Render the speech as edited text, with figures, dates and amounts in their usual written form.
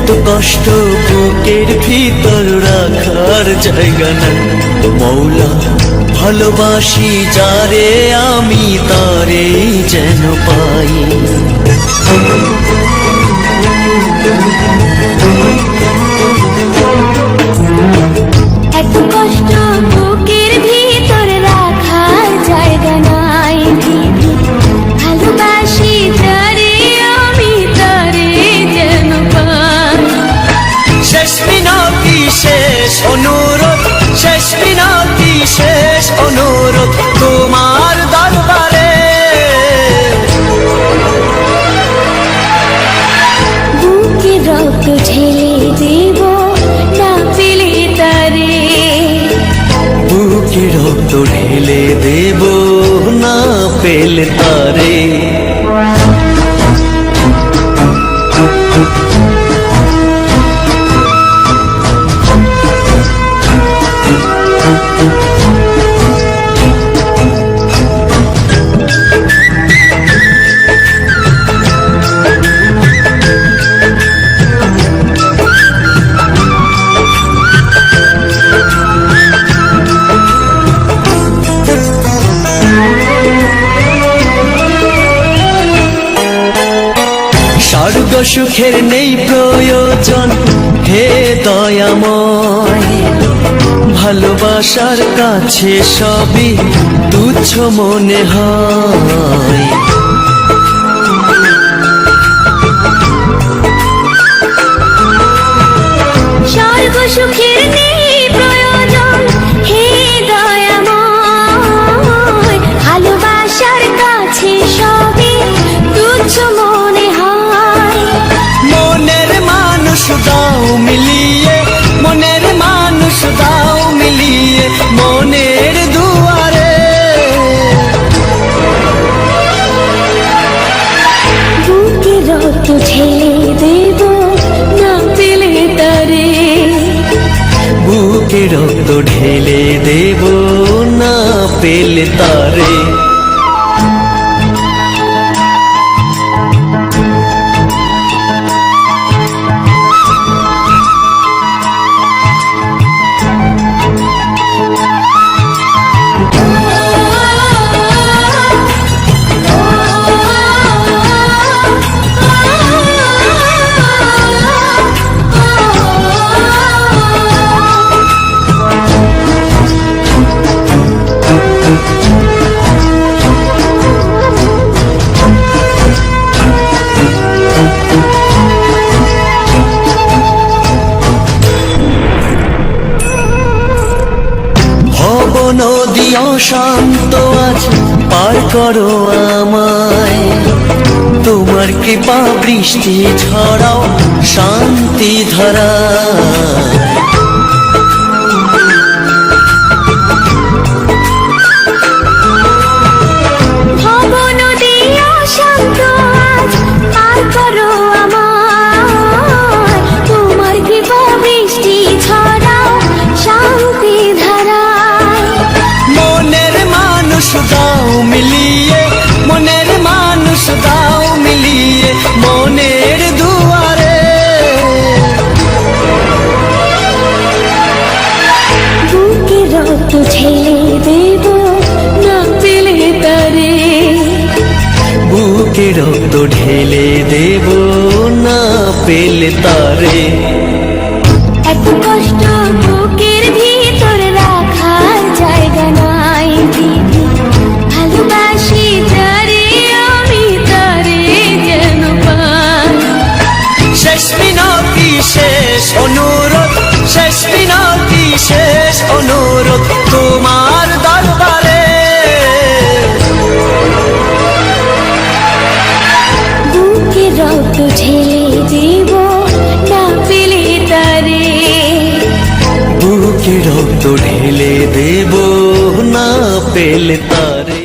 এত কষ্ট বুকের ভিতর রাখার জায়গা নাই। মৌলা ভালোবাসি যারে আমি তারে যেন পাই। এত কষ্ট বুকের ভিতর রাখার জায়গা নাই। ভালোবাসি যারে আমি তারে যেন পাই। শেষ মিনতি শেষ অনুরোধ, শেষ মিনতি শেষ অনুরোধ তোমার দরবারে। বুকে রক্ত ঢেলে দেব না পেলে তারে। বুকে রক্ত ঢেলে দেব না পেলে তারে। স্বর্গ সুখের নেই প্রয়োজন হে দয়াময়। ভালোবাসার কাছে সবই তুচ্ছ মনে হয়। স্বর্গ সুখের নেই প্রয়োজন হে দয়াময়। ভালোবাসার কাছে সবই তুচ্ছ মনে হয়। মনের মানুষ দাও মিলিয়ে, মনের মানুষ দাও মিলিয়ে মনের দুয়ারে। বুকে রক্ত ঢেলে দেব না পেলে তারে। বুকে রক্ত ঢেলে দেব না পেলে তারে। নদী অশান্ত আজ পার করো আমায়। তোমার কৃপা বৃষ্টি ঝরাও শান্তি ধারায়। ভব নদী অশান্ত আজ পার করো আমায়। তোমার কৃপা বৃষ্টি ছড়াও শান্তি ধারায়। মনের মানুষ দাও মিলিয়ে, মনের মানুষ দাও মিলিয়ে মনের দুয়ারে। বুকে রক্ত ঢেলে দেব না পেলে তারে। বুকে রক্ত ঢেলে দেব না পেলে তারে। এত কষ্ট বুকের ভিতর রাখার জায়গা নাই। ভালোবাসি যারে আমি তারে যেন পাই। শেষ মিনতি শেষ অনুরোধ, শেষ মিনতি শেষ অনুরোধ তোমার দরবারে। বুকে রক্ত ঢেলে দেব না পেলে তারে। বুকে রক্ত ঢেলে দেব না পেলে তারে।